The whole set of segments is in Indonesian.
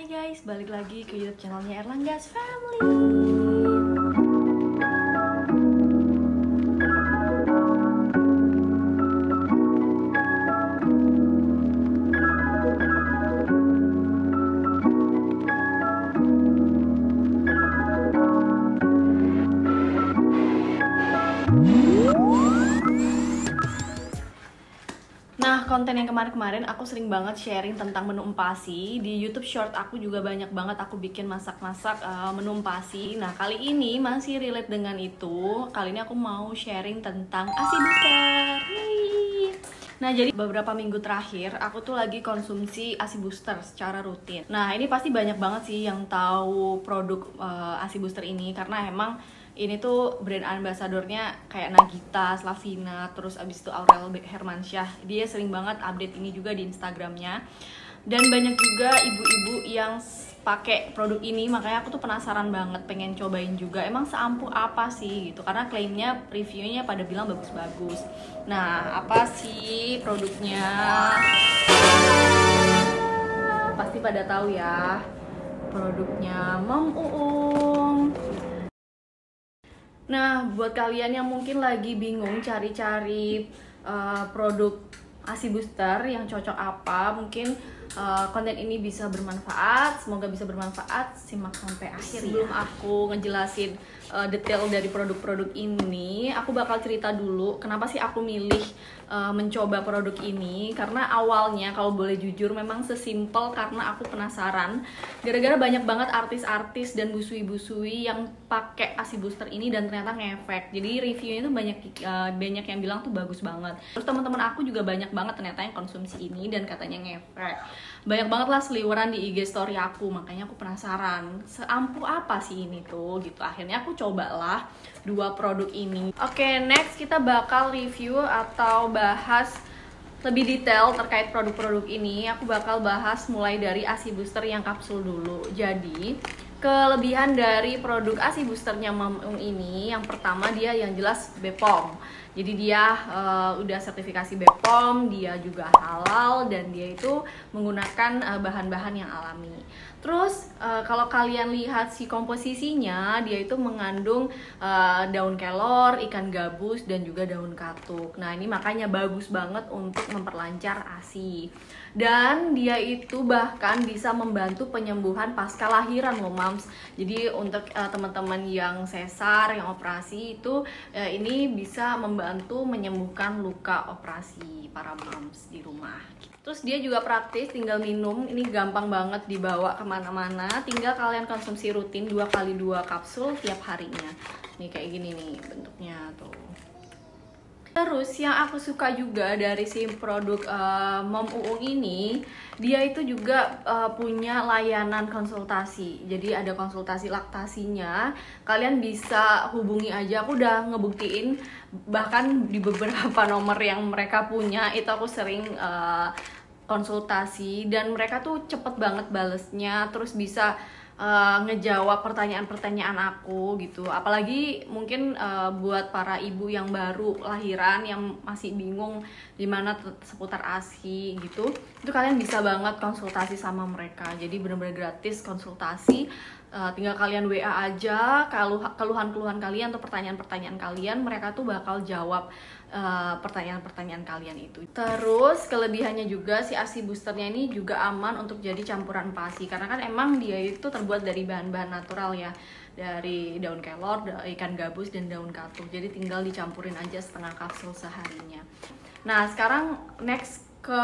Hai guys, balik lagi ke YouTube channelnya Erlangga's Family. Nah, konten yang kemarin-kemarin aku sering banget sharing tentang menu empasi. Di YouTube Short aku juga banyak banget aku bikin masak-masak menu empasi. Nah, kali ini masih relate dengan itu. Kali ini aku mau sharing tentang ASI booster. Yeay. Nah, jadi beberapa minggu terakhir aku tuh lagi konsumsi ASI booster secara rutin. Nah, ini pasti banyak banget sih yang tahu produk ASI booster ini karena emang ini tuh brand ambassadornya kayak Nagita, Slavina, terus abis itu Aurel Hermansyah. Dia sering banget update ini juga di Instagramnya. Dan banyak juga ibu-ibu yang pakai produk ini, makanya aku tuh penasaran banget, pengen cobain juga. Emang seampuh apa sih gitu? Karena klaimnya, reviewnya pada bilang bagus-bagus. Nah, apa sih produknya? Pasti pada tahu ya. Produknya Mom Uung. Nah, buat kalian yang mungkin lagi bingung cari-cari produk ASI booster yang cocok apa, mungkin konten ini bisa bermanfaat. Semoga bisa bermanfaat, simak sampai akhir. Sebelum aku ngejelasin detail dari produk-produk ini, aku bakal cerita dulu kenapa sih aku milih mencoba produk ini. Karena awalnya kalau boleh jujur memang sesimpel karena aku penasaran. Gara-gara banyak banget artis-artis dan busui-busui yang pakai ASI booster ini dan ternyata ngefek. Jadi reviewnya itu banyak yang bilang tuh bagus banget. Terus teman-teman aku juga banyak banget ternyata yang konsumsi ini dan katanya ngefek. Banyak banget lah seliweran di IG story aku, makanya aku penasaran seampuh apa sih ini tuh gitu. Akhirnya aku cobalah dua produk ini. Oke, next kita bakal review atau bahas lebih detail terkait produk-produk ini. Aku bakal bahas mulai dari ASI booster yang kapsul dulu. Jadi kelebihan dari produk ASI boosternya Mom Uung ini, yang pertama dia yang jelas BPOM. Jadi dia udah sertifikasi BPOM, dia juga halal dan dia itu menggunakan bahan-bahan yang alami. Terus kalau kalian lihat si komposisinya, dia itu mengandung daun kelor, ikan gabus dan juga daun katuk. Nah, ini makanya bagus banget untuk memperlancar ASI. Dan dia itu bahkan bisa membantu penyembuhan pasca lahiran loh Mams. Jadi untuk teman-teman yang sesar, yang operasi itu ini bisa membantu menyembuhkan luka operasi para Mams di rumah. Terus dia juga praktis, tinggal minum, ini gampang banget dibawa kemana-mana. Tinggal kalian konsumsi rutin 2x2 kapsul tiap harinya. Nih kayak gini nih bentuknya tuh. Terus yang aku suka juga dari si produk Mom Uung ini, dia itu juga punya layanan konsultasi. Jadi ada konsultasi laktasinya. Kalian bisa hubungi aja, aku udah ngebuktiin bahkan di beberapa nomor yang mereka punya itu aku sering konsultasi dan mereka tuh cepet banget balesnya, terus bisa ngejawab pertanyaan-pertanyaan aku gitu. Apalagi mungkin buat para ibu yang baru lahiran yang masih bingung dimana seputar ASI gitu, itu kalian bisa banget konsultasi sama mereka. Jadi benar-benar gratis konsultasi. Tinggal kalian WA aja keluhan-keluhan kalian atau pertanyaan-pertanyaan kalian, mereka tuh bakal jawab pertanyaan-pertanyaan kalian itu. Terus kelebihannya juga si ASI boosternya ini juga aman untuk jadi campuran empasi, karena kan emang dia itu terbuat dari bahan-bahan natural ya, dari daun kelor, ikan gabus dan daun katuk. Jadi tinggal dicampurin aja setengah kapsul seharinya. Nah, sekarang next ke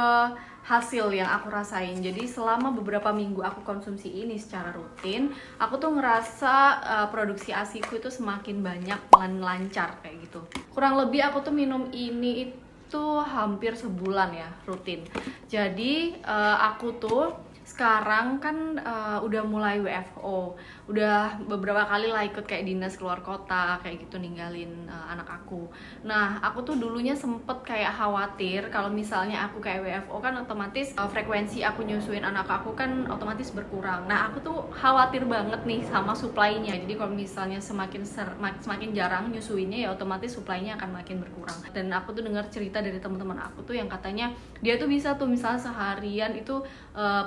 hasil yang aku rasain. Jadi selama beberapa minggu aku konsumsi ini secara rutin, aku tuh ngerasa produksi ASIku itu semakin banyak dan lancar kayak gitu. Kurang lebih aku tuh minum ini itu hampir sebulan ya rutin. Jadi aku tuh sekarang kan udah mulai WFO, udah beberapa kali lah ikut kayak dinas keluar kota kayak gitu, ninggalin anak aku. Nah, aku tuh dulunya sempet kayak khawatir kalau misalnya aku kayak WFO kan otomatis frekuensi aku nyusuin anak aku kan otomatis berkurang. Nah, aku tuh khawatir banget nih sama supply-nya. Jadi kalau misalnya semakin jarang nyusuinnya ya otomatis supply-nya akan makin berkurang. Dan aku tuh dengar cerita dari teman-teman aku tuh yang katanya dia tuh bisa tuh misalnya seharian itu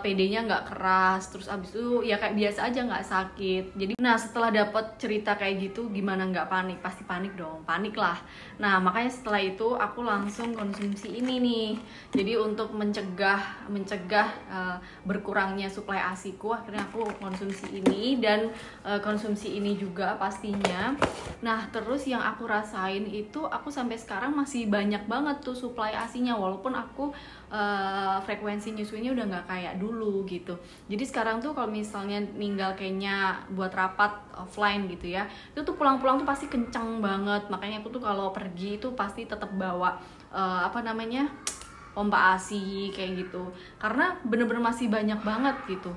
PD OB-nya nggak keras, terus abis itu ya kayak biasa aja, nggak sakit. Jadi nah setelah dapat cerita kayak gitu, gimana nggak panik? Pasti panik dong, panik lah. Nah makanya setelah itu aku langsung konsumsi ini nih. Jadi untuk mencegah berkurangnya suplai ASIku, akhirnya aku konsumsi ini dan konsumsi ini juga pastinya. Nah terus yang aku rasain itu, aku sampai sekarang masih banyak banget tuh suplai ASInya, walaupun aku frekuensi nyusuinnya udah nggak kayak dulu gitu. Jadi sekarang tuh kalau misalnya ninggal kayaknya buat rapat offline gitu ya, itu tuh pulang-pulang tuh pasti kencang banget. Makanya aku tuh kalau pergi itu pasti tetap bawa pompa ASI kayak gitu, karena bener-bener masih banyak banget gitu.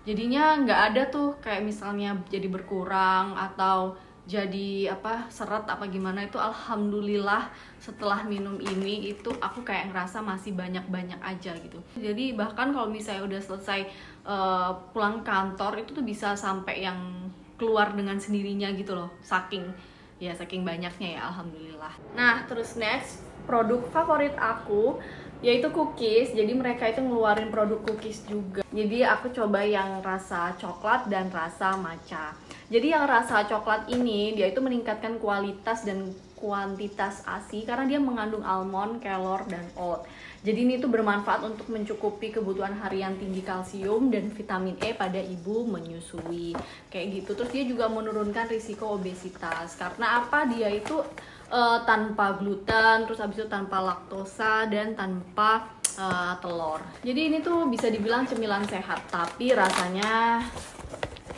Jadinya nggak ada tuh kayak misalnya jadi berkurang atau jadi seret apa gimana. Itu alhamdulillah setelah minum ini itu aku kayak ngerasa masih banyak aja gitu. Jadi bahkan kalau misalnya udah selesai pulang kantor itu tuh bisa sampai yang keluar dengan sendirinya gitu loh, saking banyaknya ya, alhamdulillah. Nah terus next, produk favorit aku yaitu cookies. Jadi mereka itu ngeluarin produk cookies juga. Jadi aku coba yang rasa coklat dan rasa matcha. Jadi yang rasa coklat ini dia itu meningkatkan kualitas dan kuantitas ASI karena dia mengandung almond, kelor, dan oat. Jadi ini tuh bermanfaat untuk mencukupi kebutuhan harian tinggi kalsium dan vitamin E pada ibu menyusui. Kayak gitu. Terus dia juga menurunkan risiko obesitas. Karena apa? Dia itu tanpa gluten, terus habis itu tanpa laktosa dan tanpa telur. Jadi ini tuh bisa dibilang cemilan sehat, tapi rasanya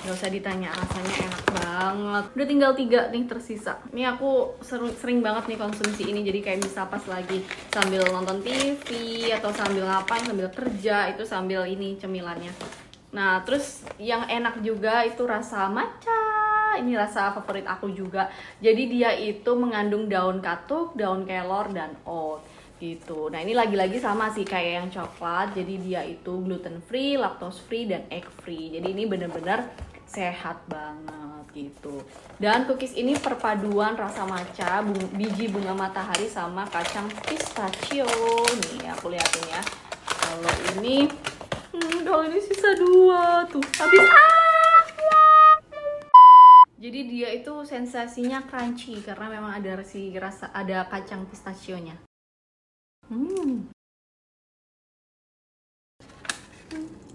nggak usah ditanya, rasanya enak banget. Udah tinggal 3 nih tersisa. Ini aku sering banget nih konsumsi ini, jadi kayak bisa pas lagi sambil nonton TV atau sambil ngapain, sambil kerja, itu sambil ini cemilannya. Nah terus yang enak juga itu rasa matcha. Ini rasa favorit aku juga. Jadi dia itu mengandung daun katuk, daun kelor, dan oat gitu. Nah ini lagi-lagi sama sih kayak yang coklat. Jadi dia itu gluten free, lactose free, dan egg free. Jadi ini bener-bener sehat banget gitu. Dan cookies ini perpaduan rasa matcha, biji bunga matahari, sama kacang pistachio. Nih aku liatin ya. Kalau ini sisa 2 tuh. Habis Jadi dia itu sensasinya crunchy karena memang ada ada kacang pistachionya.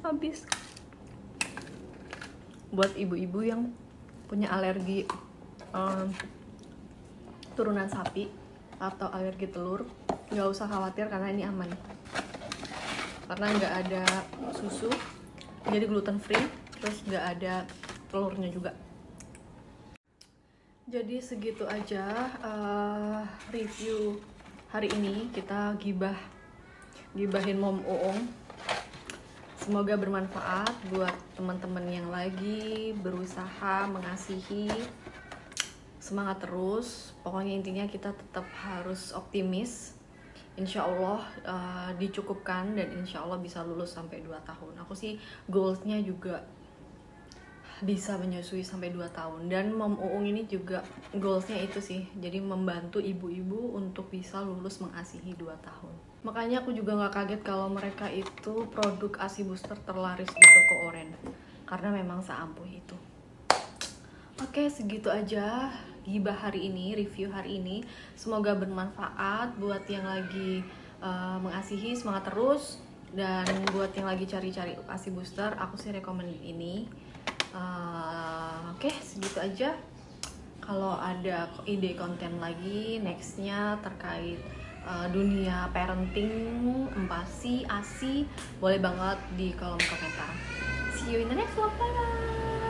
Habis. Buat ibu-ibu yang punya alergi turunan sapi atau alergi telur, nggak usah khawatir karena ini aman. Karena nggak ada susu, jadi gluten free, terus nggak ada telurnya juga. Jadi segitu aja review hari ini. Kita gibahin Mom Uung. Semoga bermanfaat buat teman-teman yang lagi berusaha mengasihi. Semangat terus. Pokoknya intinya kita tetap harus optimis. Insya Allah dicukupkan dan insya Allah bisa lulus sampai 2 tahun. Aku sih goalsnya juga bisa menyusui sampai 2 tahun. Dan Mom Uung ini juga goalsnya itu sih, jadi membantu ibu-ibu untuk bisa lulus mengasihi 2 tahun. Makanya aku juga gak kaget kalau mereka itu produk ASI booster terlaris di toko Oren, karena memang seampuh itu. Oke, segitu aja gibah hari ini, review hari ini. Semoga bermanfaat buat yang lagi mengasihi, semangat terus. Dan buat yang lagi cari-cari ASI booster, aku sih rekomenin ini. Oke, segitu aja. Kalau ada ide konten lagi nextnya terkait dunia parenting, empasi, ASI, boleh banget di kolom komentar. See you in the next vlog, bye bye.